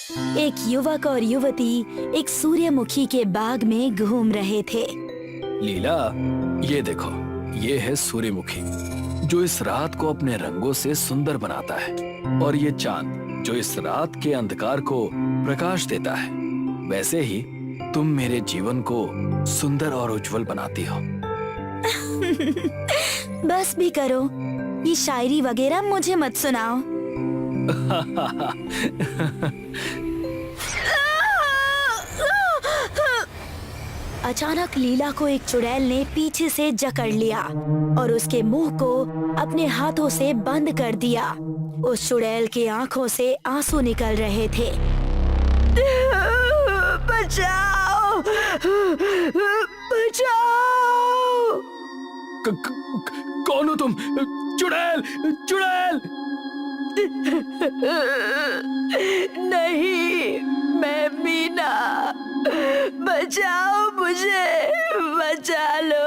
एक युवक और युवती एक सूर्यमुखी के बाग में घूम रहे थे। लीला, ये देखो, ये है सूर्यमुखी जो इस रात को अपने रंगों से सुंदर बनाता है, और ये चांद जो इस रात के अंधकार को प्रकाश देता है। वैसे ही तुम मेरे जीवन को सुंदर और उज्जवल बनाती हो। बस भी करो, ये शायरी वगैरह मुझे मत सुनाओ। अचानक लीला को एक चुड़ैल ने पीछे से जकड़ लिया और उसके मुंह को अपने हाथों से बंद कर दिया। उस चुड़ैल की आंखों से आंसू निकल रहे थे। बचाओ! बचाओ! कौन हो तुम? चुड़ैल! चुड़ैल! नहीं, मैं मीना। बचाओ मुझे, बचा लो।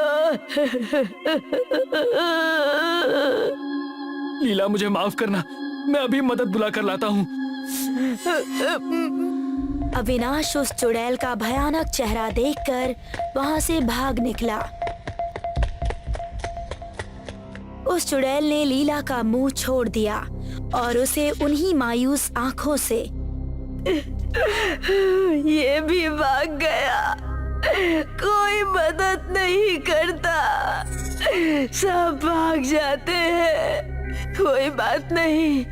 लीला, मुझे माफ करना, मैं अभी मदद बुला कर लाता हूँ। अविनाश उस चुड़ैल का भयानक चेहरा देखकर वहां से भाग निकला। उस चुड़ैल ने लीला का मुंह छोड़ दिया और उसे उन्हीं मायूस आंखों से ये भी भाग गया। कोई मदद नहीं करता, सब भाग जाते हैं। कोई बात नहीं,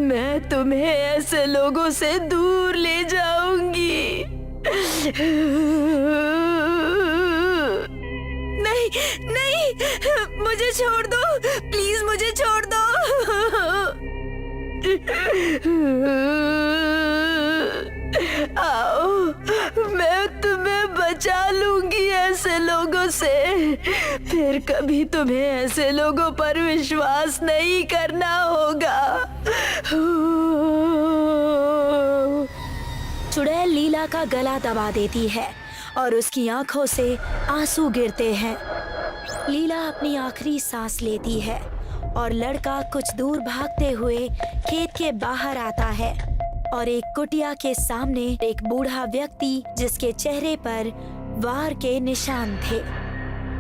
मैं तुम्हें ऐसे लोगों से दूर ले जाऊंगी। नहीं नहीं, मुझे छोड़ दो, प्लीज मुझे छोड़ दो। आओ, मैं तुम्हें बचा लूंगी ऐसे लोगों से। फिर कभी तुम्हें ऐसे लोगों पर विश्वास नहीं करना होगा। चुड़ैल लीला का गला दबा देती है और उसकी आंखों से आंसू गिरते हैं। लीला अपनी आखिरी सांस लेती है और लड़का कुछ दूर भागते हुए खेत के बाहर आता है और एक कुटिया के सामने एक बूढ़ा व्यक्ति जिसके चेहरे पर वार के निशान थे।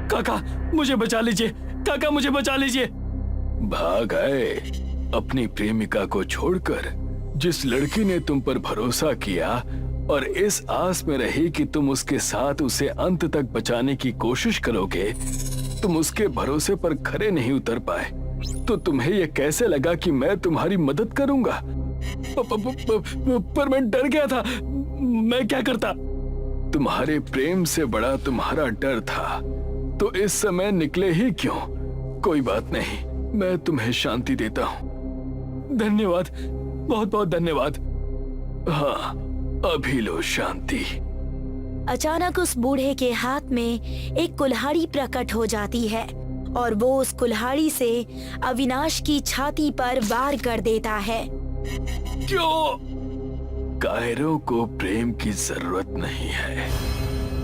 काका, मुझे बचा लीजिए। काका, मुझे बचा लीजिए। भाग आए अपनी प्रेमिका को छोड़कर, जिस लड़की ने तुम पर भरोसा किया और इस आस में रही कि तुम उसके साथ उसे अंत तक बचाने की कोशिश करोगे। तुम उसके भरोसे पर खरे नहीं उतर पाए, तो तुम्हें यह कैसे लगा कि मैं तुम्हारी मदद करूंगा? पर मैं डर गया था। मैं क्या करता? तुम्हारे प्रेम से बड़ा तुम्हारा डर था, तो इस समय निकले ही क्यों? कोई बात नहीं, मैं तुम्हें शांति देता हूँ। धन्यवाद, बहुत बहुत धन्यवाद। हाँ, अभी लो शांति। अचानक उस बूढ़े के हाथ में एक कुल्हाड़ी प्रकट हो जाती है और वो उस कुल्हाड़ी से अविनाश की छाती पर वार कर देता है। क्यों? कायरों को प्रेम की जरूरत नहीं है।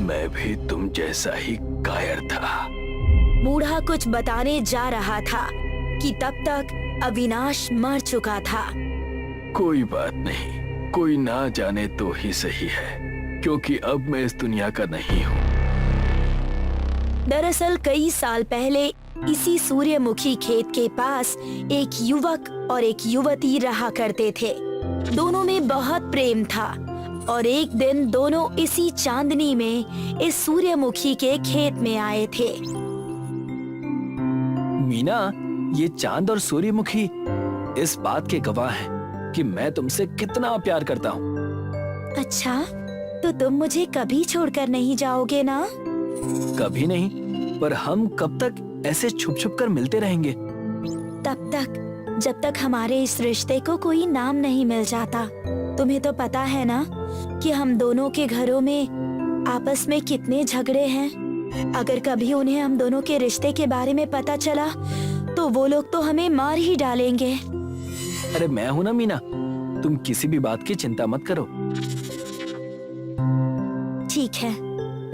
मैं भी तुम जैसा ही कायर था। बूढ़ा कुछ बताने जा रहा था कि तब तक अविनाश मर चुका था। कोई बात नहीं, कोई ना जाने तो ही सही है, क्योंकि अब मैं इस दुनिया का नहीं हूँ। दरअसल कई साल पहले इसी सूर्यमुखी खेत के पास एक युवक और एक युवती रहा करते थे। दोनों में बहुत प्रेम था और एक दिन दोनों इसी चांदनी में इस सूर्यमुखी के खेत में आए थे। मीना, ये चांद और सूर्यमुखी इस बात के गवाह हैं कि मैं तुमसे कितना प्यार करता हूँ। अच्छा, तो तुम मुझे कभी छोड़कर नहीं जाओगे ना? कभी नहीं, पर हम कब तक ऐसे छुप छुप कर मिलते रहेंगे? तब तक जब तक हमारे इस रिश्ते को कोई नाम नहीं मिल जाता। तुम्हें तो पता है ना कि हम दोनों के घरों में आपस में कितने झगड़े हैं। अगर कभी उन्हें हम दोनों के रिश्ते के बारे में पता चला तो वो लोग तो हमें मार ही डालेंगे। अरे मैं हूं ना मीना, तुम किसी भी बात की चिंता मत करो। ठीक है,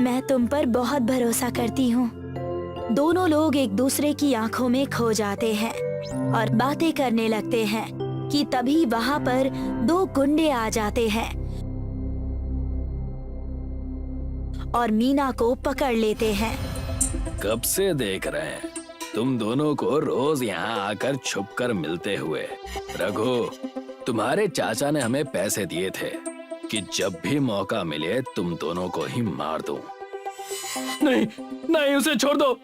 मैं तुम पर बहुत भरोसा करती हूँ। दोनों लोग एक दूसरे की आंखों में खो जाते हैं और बातें करने लगते हैं। कि तभी वहाँ पर दो गुंडे आ जाते हैं और मीना को पकड़ लेते हैं। कब से देख रहे हैं तुम दोनों को रोज यहाँ आकर छुपकर मिलते हुए। रघु, तुम्हारे चाचा ने हमें पैसे दिए थे कि जब भी मौका मिले तुम दोनों को ही मार दूं। नहीं नहीं, उसे छोड़ दो,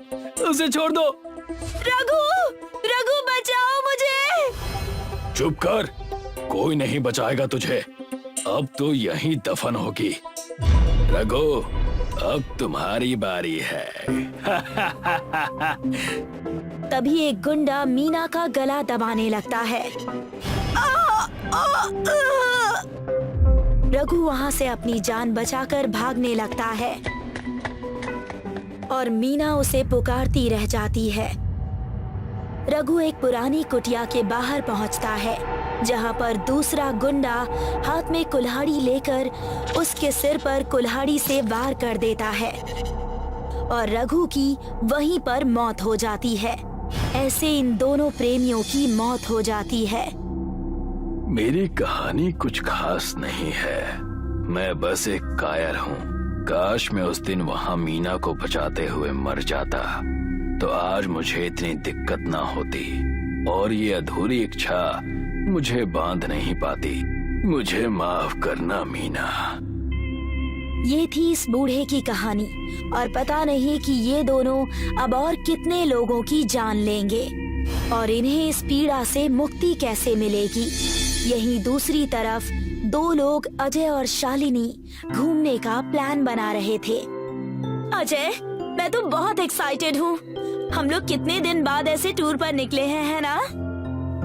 उसे छोड़ दो। रघु, रघु बचाओ मुझे। चुप कर, कोई नहीं बचाएगा तुझे। अब तो यहीं दफन होगी। रघु, अब तुम्हारी बारी है। तभी एक गुंडा मीना का गला दबाने लगता है। रघु वहाँ से अपनी जान बचाकर भागने लगता है और मीना उसे पुकारती रह जाती है। रघु एक पुरानी कुटिया के बाहर पहुँचता है, जहाँ पर दूसरा गुंडा हाथ में कुल्हाड़ी लेकर उसके सिर पर कुल्हाड़ी से वार कर देता है और रघु की वहीं पर मौत हो जाती है। ऐसे इन दोनों प्रेमियों की मौत हो जाती है। मेरी कहानी कुछ खास नहीं है, मैं बस एक कायर हूँ। काश मैं उस दिन वहाँ मीना को बचाते हुए मर जाता तो आज मुझे इतनी दिक्कत ना होती और ये अधूरी इच्छा मुझे बांध नहीं पाती। मुझे माफ करना मीना। ये थी इस बूढ़े की कहानी और पता नहीं कि ये दोनों अब और कितने लोगों की जान लेंगे और इन्हें इस पीड़ा से मुक्ति कैसे मिलेगी। यहीं दूसरी तरफ दो लोग अजय और शालिनी घूमने का प्लान बना रहे थे। अजय, मैं तो बहुत एक्साइटेड हूँ। हम लोग कितने दिन बाद ऐसे टूर पर निकले हैं, है ना?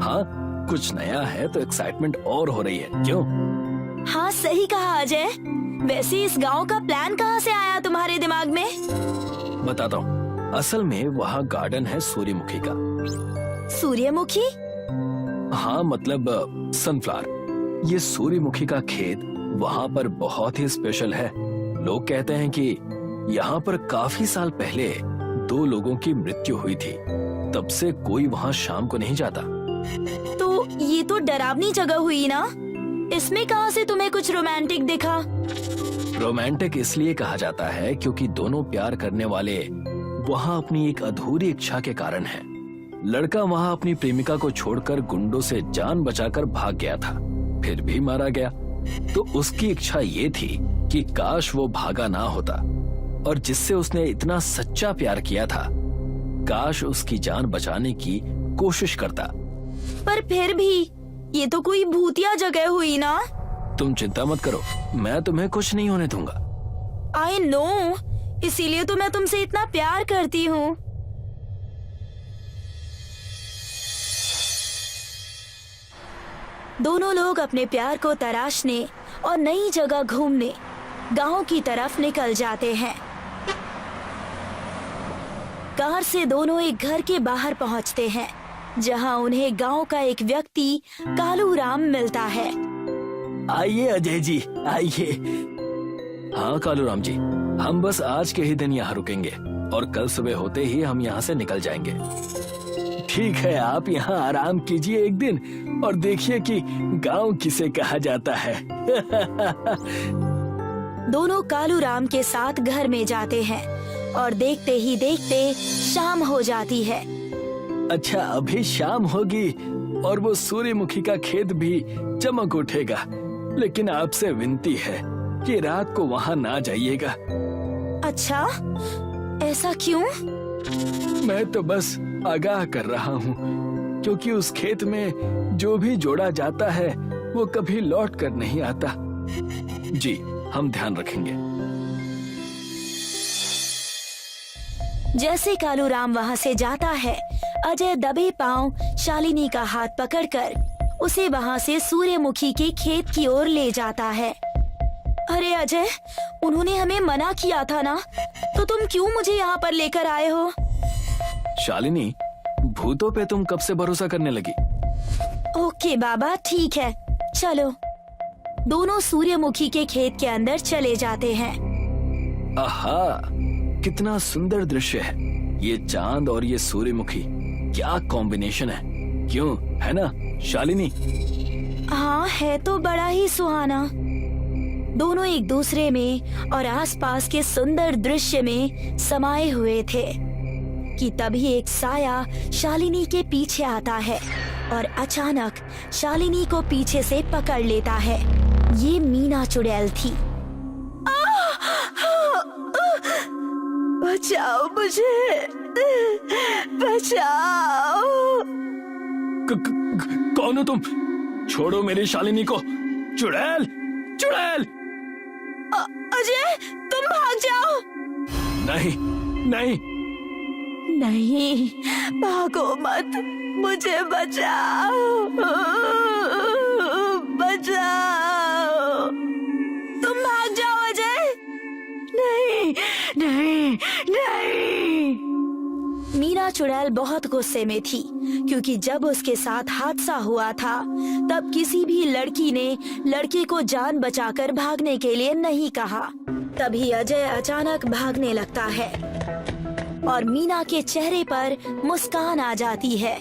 हाँ, कुछ नया है तो एक्साइटमेंट और हो रही है। क्यों? हाँ, सही कहा अजय। वैसे इस गांव का प्लान कहाँ से आया तुम्हारे दिमाग में? बताता हूँ। असल में वहाँ गार्डन है सूर्यमुखी का। सूर्यमुखी? हाँ, मतलब सनफ्लावर। ये सूर्यमुखी का खेत वहाँ पर बहुत ही स्पेशल है। लोग कहते हैं कि यहाँ पर काफी साल पहले दो लोगों की मृत्यु हुई थी, तब से कोई वहाँ शाम को नहीं जाता। तो ये तो डरावनी जगह हुई ना? इसमें कहाँ से तुम्हें कुछ रोमांटिक दिखा? रोमांटिक इसलिए कहा जाता है क्योंकि दोनों प्यार करने वाले वहाँ अपनी एक अधूरी इच्छा के कारण हैं। लड़का वहाँ अपनी प्रेमिका को छोड़कर गुंडों से जान बचाकर भाग गया था, फिर भी मारा गया। तो उसकी इच्छा ये थी कि काश वो भागा ना होता और जिससे उसने इतना सच्चा प्यार किया था, काश उसकी जान बचाने की कोशिश करता। पर फिर भी ये तो कोई भूतिया जगह हुई ना? तुम चिंता मत करो, मैं तुम्हें कुछ नहीं होने दूंगा। I know, इसीलिए तो मैं तुमसे इतना प्यार करती हूँ। दोनों लोग अपने प्यार को तराशने और नई जगह घूमने गांव की तरफ निकल जाते हैं। कार से दोनों एक घर के बाहर पहुंचते हैं, जहां उन्हें गांव का एक व्यक्ति कालू राम मिलता है। आइए अजय जी, आइए। हाँ कालू राम जी, हम बस आज के ही दिन यहाँ रुकेंगे और कल सुबह होते ही हम यहाँ से निकल जाएंगे। ठीक है, आप यहाँ आराम कीजिए एक दिन और देखिए कि गांव किसे कहा जाता है। दोनों कालू राम के साथ घर में जाते हैं और देखते ही देखते शाम हो जाती है। अच्छा, अभी शाम होगी और वो सूर्यमुखी का खेत भी चमक उठेगा, लेकिन आपसे विनती है कि रात को वहाँ ना जाइएगा। अच्छा, ऐसा क्यों? मैं तो बस आगाह कर रहा हूँ, क्योंकि उस खेत में जो भी जोड़ा जाता है वो कभी लौट कर नहीं आता। जी, हम ध्यान रखेंगे। जैसे कालू राम वहाँ से जाता है, अजय दबे पांव शालिनी का हाथ पकड़कर उसे वहाँ से सूर्यमुखी के खेत की ओर ले जाता है। अरे अजय, उन्होंने हमें मना किया था ना, तो तुम क्यों मुझे यहाँ पर लेकर आए हो? शालिनी, भूतों पे तुम कब से भरोसा करने लगी? ओके बाबा, ठीक है, चलो। दोनों सूर्यमुखी के खेत के अंदर चले जाते हैं। आहा, कितना सुंदर दृश्य है। ये चांद और ये सूर्यमुखी, क्या कॉम्बिनेशन है, क्यों है ना? शालिनी। हाँ, है तो बड़ा ही सुहाना। दोनों एक दूसरे में और आसपास के सुंदर दृश्य में समाये हुए थे कि तभी एक साया शालिनी के पीछे आता है और अचानक शालिनी को पीछे से पकड़ लेता है। ये मीना चुड़ैल थी। बचाओ मुझे, बचाओ। कौन हो तुम? छोड़ो मेरी शालिनी को। चुड़ैल, चुड़ैल। अजय, तुम भाग जाओ। नहीं, नहीं, नहीं, भागो मत, मुझे बचाओ, बचाओ। तुम भाग जाओ अजय। नहीं, नहीं, नहीं। मीना चुड़ैल बहुत गुस्से में थी क्योंकि जब उसके साथ हादसा हुआ था तब किसी भी लड़की ने लड़के को जान बचाकर भागने के लिए नहीं कहा। तभी अजय अचानक भागने लगता है और मीना के चेहरे पर मुस्कान आ जाती है।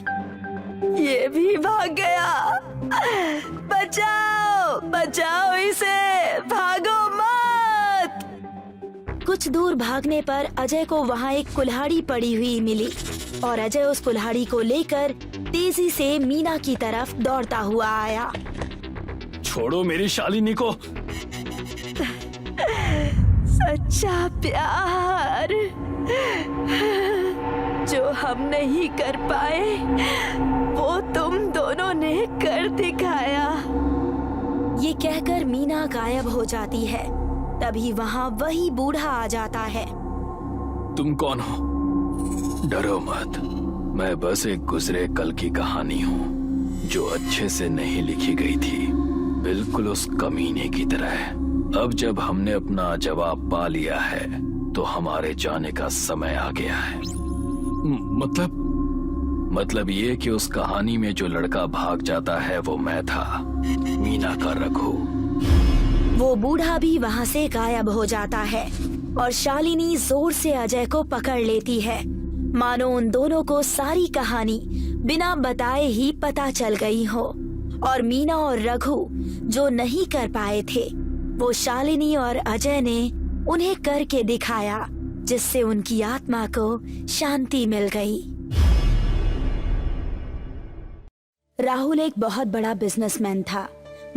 ये भी भाग गया। बचाओ, बचाओ इसे, भागो मत। कुछ दूर भागने पर अजय को वहाँ एक कुल्हाड़ी पड़ी हुई मिली और अजय उस कुल्हाड़ी को लेकर तेजी से मीना की तरफ दौड़ता हुआ आया। छोड़ो मेरी शालिनी को। सच्चा प्यार जो हम नहीं कर पाए वो तुम दोनों ने कर दिखाया। ये कहकर मीना गायब हो जाती है। तभी वहाँ वही बूढ़ा आ जाता है। तुम कौन हो? डरो मत, मैं बस एक गुजरे कल की कहानी हूँ जो अच्छे से नहीं लिखी गई थी, बिल्कुल उस कमीने की तरह। अब जब हमने अपना जवाब पा लिया है तो हमारे जाने का समय आ गया है। मतलब ये कि उस कहानी में जो लड़का भाग जाता है वो मैं था, मीना का रघु। वो बूढ़ा भी वहाँ से गायब हो जाता है और शालिनी जोर से अजय को पकड़ लेती है, मानो उन दोनों को सारी कहानी बिना बताए ही पता चल गई हो। और मीना और रघु जो नहीं कर पाए थे वो शालिनी और अजय ने उन्हें करके दिखाया, जिससे उनकी आत्मा को शांति मिल गई। राहुल एक बहुत बड़ा बिजनेसमैन था,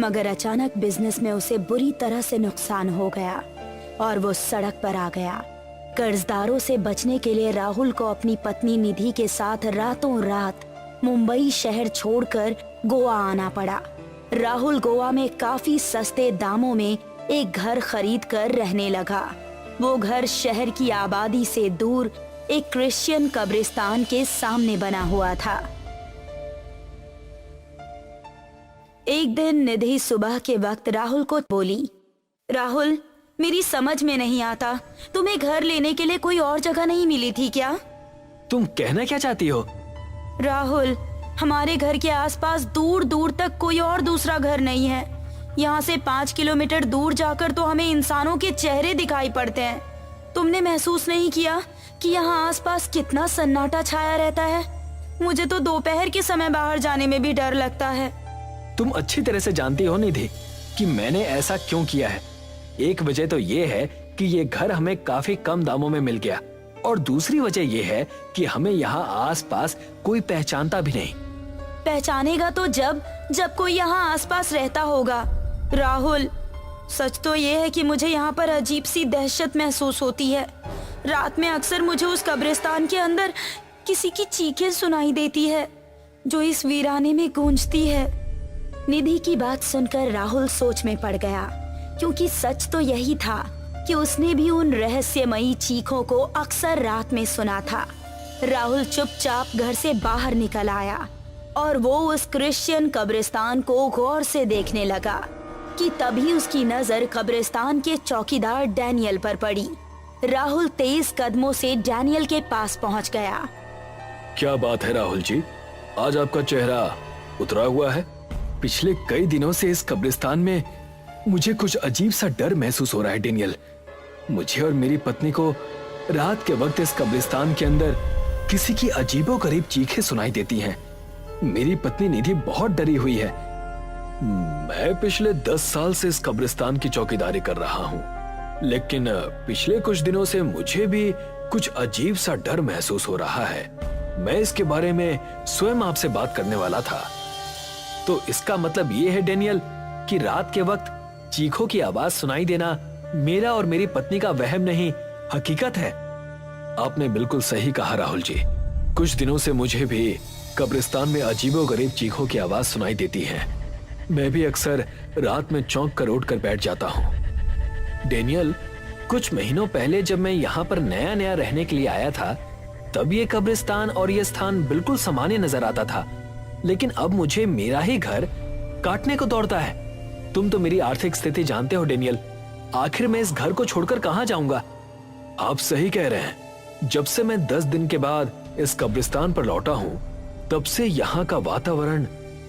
मगर अचानक बिजनेस में उसे बुरी तरह से नुकसान हो गया और वो सड़क पर आ गया। कर्जदारों से बचने के लिए राहुल को अपनी पत्नी निधि के साथ रातों रात मुंबई शहर छोड़कर गोवा आना पड़ा। राहुल गोवा में काफी सस्ते दामों में एक घर खरीद कर रहने लगा। वो घर शहर की आबादी से दूर एक क्रिश्चियन कब्रिस्तान के सामने बना हुआ था। एक दिन निधि सुबह के वक्त राहुल को बोली, राहुल, मेरी समझ में नहीं आता, तुम्हें घर लेने के लिए कोई और जगह नहीं मिली थी क्या? तुम कहना क्या चाहती हो? राहुल, हमारे घर के आसपास दूर दूर तक कोई और दूसरा घर नहीं है। यहाँ से 5 किलोमीटर दूर जाकर तो हमें इंसानों के चेहरे दिखाई पड़ते हैं। तुमने महसूस नहीं किया कि यहाँ आसपास कितना सन्नाटा छाया रहता है? मुझे तो दोपहर के समय बाहर जाने में भी डर लगता है। तुम अच्छी तरह से जानती हो निधि कि मैंने ऐसा क्यों किया है। एक वजह तो ये है कि ये घर हमें काफी कम दामों में मिल गया, और दूसरी वजह ये है कि हमें यहाँ आसपास कोई पहचानता भी नहीं। पहचानेगा तो जब कोई यहाँ आसपास रहता होगा। राहुल, सच तो ये है कि मुझे यहाँ पर अजीब सी दहशत महसूस होती है। रात में अक्सर मुझे उस कब्रिस्तान के अंदर किसी की चीखें सुनाई देती है जो इस वीराने में गूंजती है। निधि की बात सुनकर राहुल सोच में पड़ गया, क्योंकि सच तो यही था कि उसने भी उन रहस्यमयी चीखों को अक्सर रात में सुना था। राहुल चुपचाप घर से बाहर निकल आया और वो उस क्रिश्चियन कब्रिस्तान को गौर से देखने लगा कि तभी उसकी नजर कब्रिस्तान के चौकीदार डैनियल पर पड़ी। राहुल तेज कदमों से डैनियल के पास पहुंच गया। क्या बात है राहुल जी, आज आपका चेहरा उतरा हुआ है। पिछले कई दिनों से इस कब्रिस्तान में मुझे कुछ अजीब सा डर महसूस हो रहा है डैनियल। मुझे और मेरी पत्नी को रात के वक्त इस कब्रिस्तान के अंदर किसी की अजीबोगरीब चीखें सुनाई देती हैं। मेरी पत्नी निधि बहुत डरी हुई है। मैं पिछले 10 साल से इस कब्रिस्तान की चौकीदारी कर रहा हूँ, लेकिन पिछले कुछ दिनों से मुझे भी कुछ अजीब सा डर महसूस हो रहा है। मैं इसके बारे में स्वयं आपसे बात करने वाला था। तो इसका मतलब ये है डेनियल कि रात के वक्त चीखों की आवाज सुनाई देना मेरा और मेरी पत्नी का वहम नहीं, हकीकत है। आपने बिल्कुल सही कहा राहुल जी। कुछ दिनों से मुझे भी कब्रिस्तान में अजीबोगरीब चीखों की आवाज सुनाई देती है। मैं भी अक्सर रात में चौंक कर उठ कर बैठ जाता हूँ। डेनियल, कुछ महीनों पहले जब मैं यहाँ पर नया नया रहने के लिए आया था, तब ये कब्रिस्तान और ये स्थान बिल्कुल सामान्य नजर आता था, लेकिन अब मुझे मेरा ही घर काटने को दौड़ता है। तुम तो मेरी आर्थिक स्थिति जानते हो डेनियल, आखिर मैं इस घर को छोड़कर कहाँ जाऊंगा? आप सही कह रहे हैं। जब से मैं 10 दिन के बाद इस कब्रिस्तान पर लौटा हूँ, तब से यहाँ का वातावरण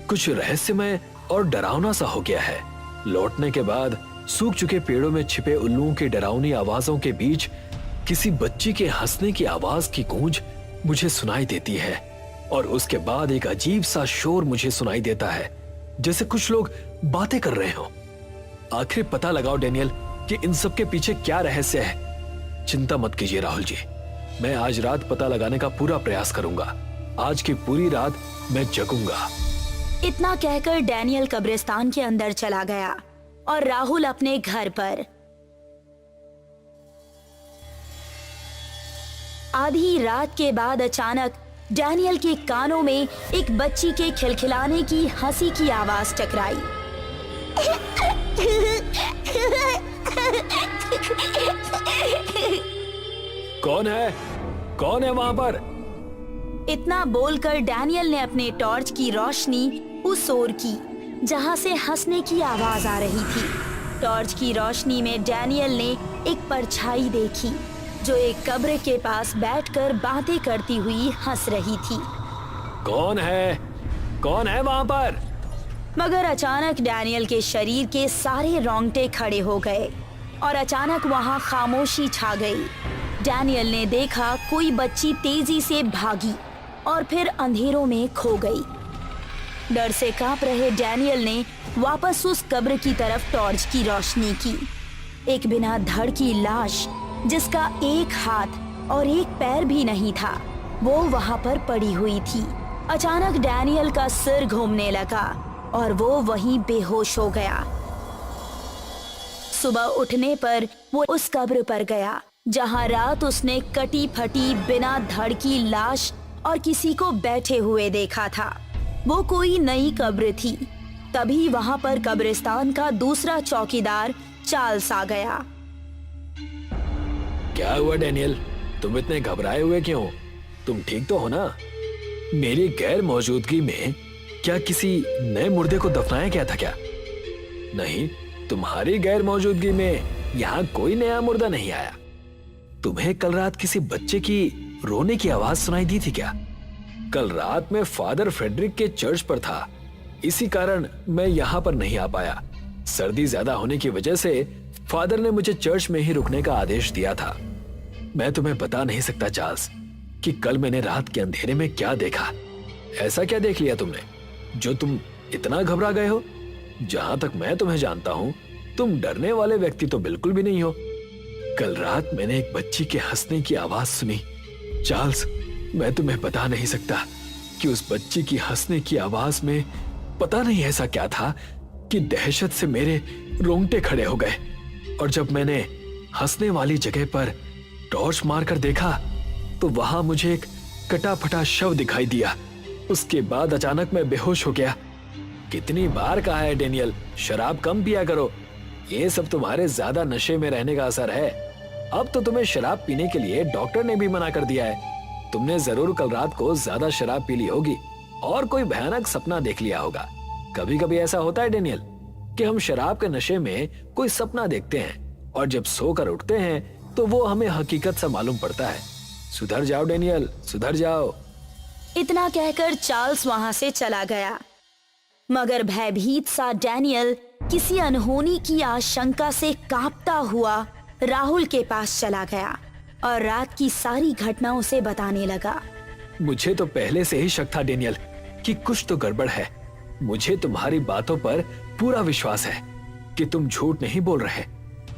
कुछ रहस्यमय और डरावना सा हो गया है। लौटने के बाद सूख चुके पेड़ों में छिपे उल्लुओं की डरावनी आवाजों के बीच किसी बच्ची के हंसने की आवाज की गूंज मुझे सुनाई देती है, और उसके बाद एक अजीब सा शोर मुझे सुनाई देता है, जैसे कुछ लोग बातें कर रहे हो। आखिर पता लगाओ डेनियल कि इन सब के पीछे क्या रहस्य है। चिंता मत कीजिए राहुल जी, मैं आज रात पता लगाने का पूरा प्रयास करूंगा। आज की पूरी रात मैं जगूंगा। इतना कहकर डैनियल कब्रिस्तान के अंदर चला गया और राहुल अपने घर पर। आधी रात के बाद अचानक डैनियल के कानों में एक बच्ची के खिलखिलाने की हंसी की आवाज टकराई। कौन है? कौन है वहां पर? इतना बोलकर डैनियल ने अपने टॉर्च की रोशनी उस ओर की जहां से हंसने की आवाज आ रही थी। टॉर्च की रोशनी में डैनियल ने एक परछाई देखी जो एक कब्र के पास बैठकर बातें करती हुई हंस रही थी। कौन है? कौन है वहां पर? मगर अचानक डैनियल के शरीर के सारे रोंगटे खड़े हो गए और अचानक वहां खामोशी छा गई। डैनियल ने देखा कोई बच्ची तेजी से भागी और फिर अंधेरों में खो गई। डर से कांप रहे डैनियल ने वापस उस कब्र की तरफ टॉर्च की रोशनी की। एक बिना धड़ की लाश जिसका एक हाथ और एक पैर भी नहीं था, वो वहां पर पड़ी हुई थी। अचानक डैनियल का सिर घूमने लगा और वो वहीं बेहोश हो गया। सुबह उठने पर वो उस कब्र पर गया जहां रात उसने कटी फटी बिना धड़ की लाश और किसी को बैठे हुए देखा था। वो कोई नई कब्र थी। तभी वहां पर कब्रिस्तान का दूसरा चौकीदार चार्ल्स आ गया। क्या हुआ डैनियल? तुम इतने घबराए हुए क्यों? तुम ठीक तो हो ना? मेरी गैर मौजूदगी में क्या किसी नए मुर्दे को दफनाया गया था क्या? नहीं, तुम्हारी गैर मौजूदगी में यहाँ कोई नया मुर्दा नहीं आया। तुम्हें कल रात किसी बच्चे की रोने की आवाज सुनाई दी थी क्या? कल रात मैं फादर फ्रेडरिक के चर्च पर था, इसी कारण मैं यहाँ पर नहीं आ पाया। सर्दी ज्यादा होने की वजह से फादर ने मुझे चर्च में ही रुकने का आदेश दिया था। मैं तुम्हें बता नहीं सकता चार्ल्स कि कल मैंने रात के अंधेरे में क्या देखा। ऐसा क्या देख लिया तुमने जो तुम इतना घबरा गए हो? जहां तक मैं तुम्हें जानता हूं, तुम डरने वाले व्यक्ति तो बिल्कुल भी नहीं हो। कल रात मैंने एक बच्ची के हंसने की आवाज सुनी। चार्ल्स, मैं तुम्हें बता नहीं सकता कि उस बच्ची की हंसने की आवाज में पता नहीं ऐसा क्या था कि दहशत से मेरे रोंगटे खड़े हो गए। और जब मैंने हंसने वाली जगह पर टॉर्च मारकर देखा तो वहां मुझे एक कटा फटा शव दिखाई दिया। उसके बाद अचानक मैं बेहोश हो गया। कितनी बार कहा है डेनियल, शराब कम पिया करो। ये सब तुम्हारे ज्यादा नशे में रहने का असर है। अब तो तुम्हें शराब पीने के लिए डॉक्टर ने भी मना कर दिया है। तुमने जरूर कल रात को ज्यादा शराब पी ली होगी और कोई भयानक सपना देख लिया होगा। कभी कभी ऐसा होता है डेनियल कि हम शराब के नशे में कोई सपना देखते हैं और जब सोकर उठते हैं तो वो हमें हकीकत सा मालूम पड़ता है। सुधर जाओ डेनियल, सुधर जाओ। इतना कहकर चार्ल्स वहां से चला गया। मगर भयभीत सा डैनियल किसी अनहोनी की आशंका से कांपता हुआ राहुल के पास चला गया और रात की सारी घटनाओं से बताने लगा। मुझे तो पहले से ही शक था डेनियल कि कुछ तो गड़बड़ है। मुझे तुम्हारी बातों पर पूरा विश्वास है कि तुम झूठ नहीं बोल रहे,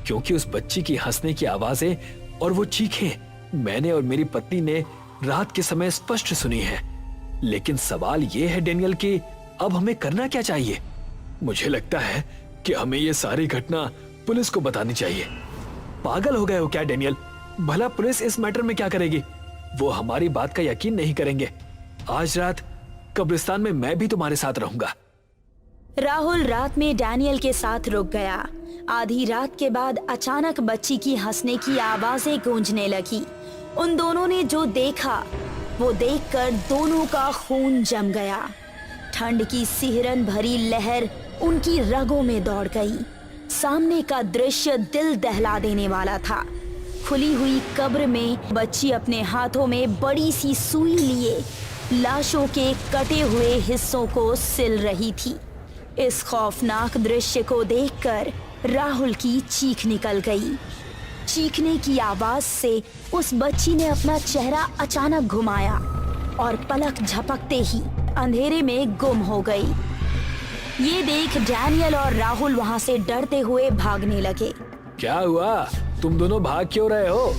क्योंकि उस बच्ची की हंसने की आवाजें और वो चीखें मैंने और मेरी पत्नी ने रात के समय स्पष्ट सुनी है। लेकिन सवाल ये है डेनियल कि अब हमें करना क्या चाहिए? मुझे लगता है कि हमें ये सारी घटना पुलिस को बतानी चाहिए। पागल हो गए हो क्या डेनियल? भला पुलिस इस मैटर में क्या करेगी? वो हमारी बात का यकीन नहीं करेंगे। आज रात कब्रिस्तान में मैं भी तुम्हारे साथ रहूंगा। राहुल रात में डैनियल के साथ रुक गया। आधी रात के बाद अचानक बच्ची की हंसने की आवाजें गूंजने लगी। उन दोनों ने जो देखा वो देखकर दोनों का खून जम गया। ठंड की सिहरन भरी लहर उनकी रगों में दौड़ गई। सामने का दृश्य दिल दहला देने वाला था। खुली हुई कब्र में बच्ची अपने हाथों में बड़ी सी सुई लिए लाशों के कटे हुए हिस्सों को सिल रही थी। इस खौफनाक दृश्य को देखकर राहुल की चीख निकल गई। चीखने की आवाज से उस बच्ची ने अपना चेहरा अचानक घुमाया और पलक झपकते ही अंधेरे में गुम हो गई। ये देख डैनियल और राहुल वहां से डरते हुए भागने लगे। क्या हुआ? तुम दोनों भाग क्यों रहे हो?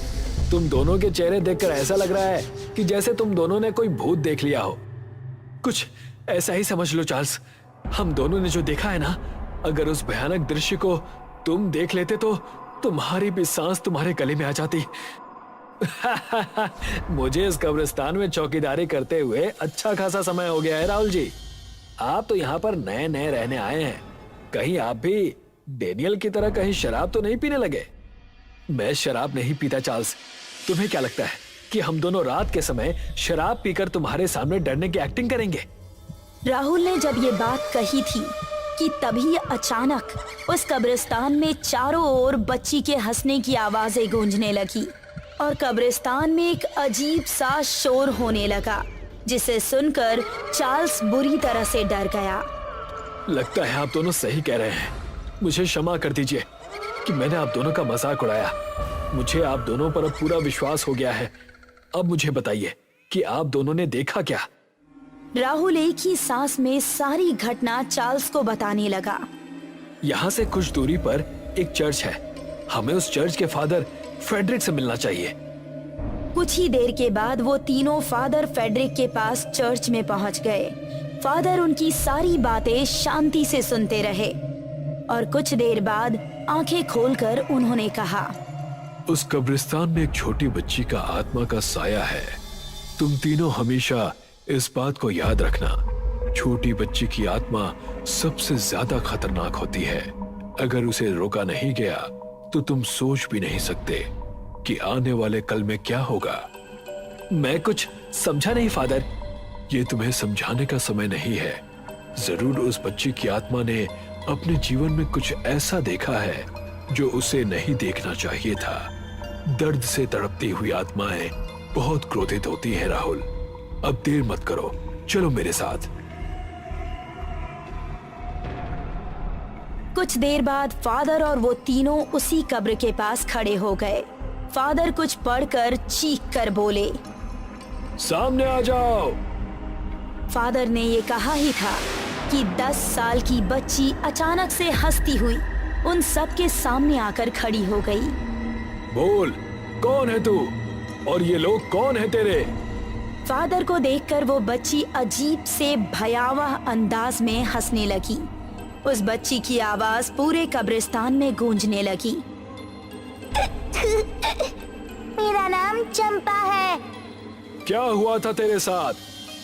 तुम दोनों के चेहरे देखकर ऐसा लग रहा है कि जैसे तुम दोनों ने कोई भूत देख लिया हो। कुछ ऐसा ही समझ लो चार्ल्स। हम दोनों ने जो देखा है ना, अगर उस भयानक दृश्य को तुम देख लेते तो तुम्हारी भी सांस तुम्हारे गले में आ जाती। मुझे इस कब्रिस्तान में चौकीदारी करते हुए अच्छा खासा समय हो गया है राहुल जी। आप तो यहाँ पर नए नए रहने आए हैं। कहीं आप भी डेनियल की तरह कहीं शराब तो नहीं पीने लगे? मैं शराब नहीं पीता चार्ल्स। तुम्हें क्या लगता है कि हम दोनों रात के समय शराब पीकर तुम्हारे सामने डरने की एक्टिंग करेंगे? राहुल ने जब ये बात कही थी कि तभी अचानक उस कब्रिस्तान में चारों ओर बच्ची के हंसने की आवाजें गूंजने लगी और कब्रिस्तान में एक अजीब सा शोर होने लगा, जिसे सुनकर चार्ल्स बुरी तरह से डर गया। लगता है आप दोनों सही कह रहे हैं। मुझे क्षमा कर दीजिए कि मैंने आप दोनों का मजाक उड़ाया। मुझे आप दोनों पर अब पूरा विश्वास हो गया है। अब मुझे बताइए कि आप दोनों ने देखा क्या? राहुल एक ही सांस में सारी घटना चार्ल्स को बताने लगा। यहाँ से कुछ दूरी पर एक चर्च है। हमें उस चर्च के फादर फ्रेडरिक से मिलना चाहिए। कुछ ही देर के बाद वो तीनों फादर फ्रेडरिक के पास चर्च में पहुंच गए। फादर उनकी सारी बातें शांति से सुनते रहे और कुछ देर बाद आंखें खोलकर उन्होंने कहा, उस कब्रिस्तान में एक छोटी बच्ची का आत्मा का साया है। तुम तीनों हमेशा इस बात को याद रखना। छोटी बच्ची की आत्मा सबसे ज्यादा खतरनाक होती है। अगर उसे रोका नहीं गया तो तुम सोच भी नहीं सकते कि आने वाले कल में क्या होगा। मैं कुछ समझा नहीं फादर। ये तुम्हें समझाने का समय नहीं है। जरूर उस बच्ची की आत्मा ने अपने जीवन में कुछ ऐसा देखा है जो उसे नहीं देखना चाहिए था। दर्द से तड़पती हुई आत्माएं बहुत क्रोधित होती हैं राहुल। अब देर मत करो, चलो मेरे साथ। कुछ देर बाद फादर और वो तीनों उसी कब्र के पास खड़े हो गए। फादर कुछ पढ़कर चीख कर बोले, सामने आ जाओ। फादर ने ये कहा ही था कि 10 साल की बच्ची अचानक से हंसती हुई उन सब के सामने आकर खड़ी हो गई। बोल, कौन है तू और ये लोग कौन है तेरे? फादर को देखकर वो बच्ची अजीब से भयावह अंदाज में हंसने लगी। उस बच्ची की आवाज पूरे कब्रिस्तान में गूंजने लगी। मेरा नाम चंपा है। क्या हुआ था तेरे साथ?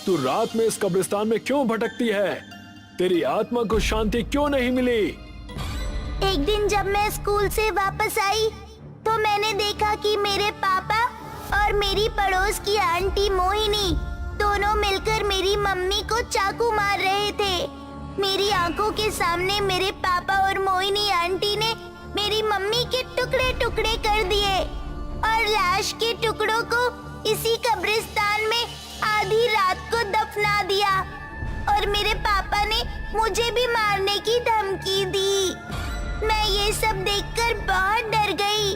तू रात में इस कब्रिस्तान में क्यों भटकती है? तेरी आत्मा को शांति क्यों नहीं मिली? एक दिन जब मैं स्कूल से वापस आई तो मैंने देखा कि मेरे पापा और मेरी पड़ोस की आंटी मोहिनी दोनों मिलकर मेरी मम्मी को चाकू मार रहे थे। मेरी आंखों के सामने मेरे पापा और मोहिनी आंटी ने मेरी मम्मी के टुकड़े टुकड़े कर दिए और लाश के टुकड़ों को इसी कब्रिस्तान में आधी रात को दफना दिया और मेरे पापा ने मुझे भी मारने की धमकी दी। मैं ये सब देखकर बहुत डर गई।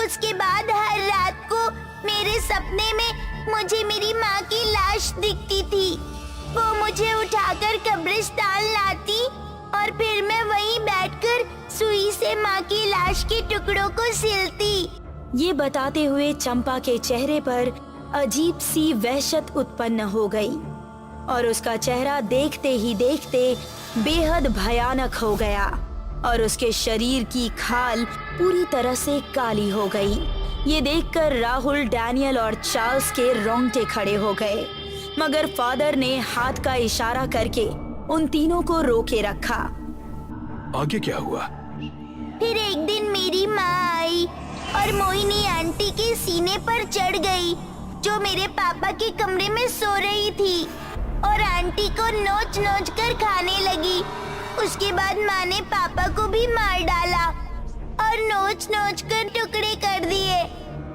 उसके बाद हर रात को मेरे सपने में मुझे मेरी माँ की लाश दिखती थी। वो मुझे उठाकर कब्रिस्तान लाती और फिर मैं वहीं बैठकर सुई से माँ की लाश के टुकड़ों को सिलती। ये बताते हुए चंपा के चेहरे पर अजीब सी वहशत उत्पन्न हो गई और उसका चेहरा देखते ही देखते बेहद भयानक हो गया और उसके शरीर की खाल पूरी तरह से काली हो गई। ये देखकर राहुल, डैनियल और चार्ल्स के रोंगटे खड़े हो गए, मगर फादर ने हाथ का इशारा करके उन तीनों को रोके रखा। आगे क्या हुआ? फिर एक दिन मेरी माँ आई और मोहिनी आंटी के सीने पर चढ़ गई, जो मेरे पापा के कमरे में सो रही थी, और आंटी को नोच नोच कर खाने लगी। उसके बाद माँ ने पापा को भी मार डाला और नोच नोच कर टुकड़े कर दिए।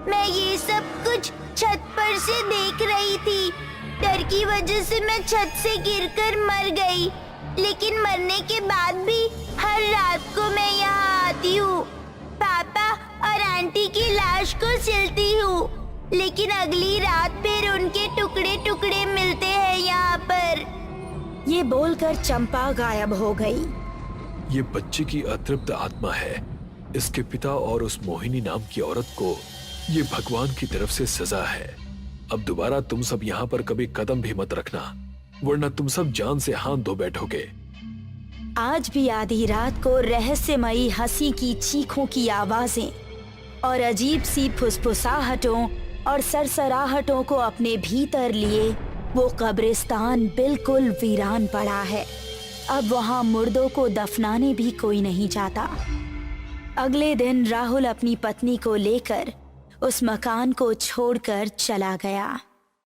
मैं ये सब कुछ छत पर से देख रही थी। डर की वजह से मैं छत से गिरकर मर गई, लेकिन मरने के बाद भी हर रात को मैं यहाँ आती हूँ, पापा और आंटी की लाश को सिलती हूँ, लेकिन अगली रात फिर उनके टुकड़े टुकड़े मिलते हैं यहाँ पर। ये बोलकर चंपा गायब हो गई। ये बच्चे की अतृप्त आत्मा है। इसके पिता और उस मोहिनी नाम की औरत को ये भगवान की तरफ से सजा है। अब दोबारा तुम सब यहाँ पर कभी कदम भी मत रखना, वरना तुम सब जान से हाथ धो बैठोगे। आज भी आधी रात को रहस्यमयी हंसी की चीखों की आवाजें और अजीब सी फुसफुसाहटों और सरसराहटों को अपने भीतर लिए वो कब्रिस्तान बिल्कुल वीरान पड़ा है। अब वहां मुर्दों को दफनाने भी कोई नहीं जाता। अगले दिन राहुल अपनी पत्नी को लेकर उस मकान को छोड़कर चला गया।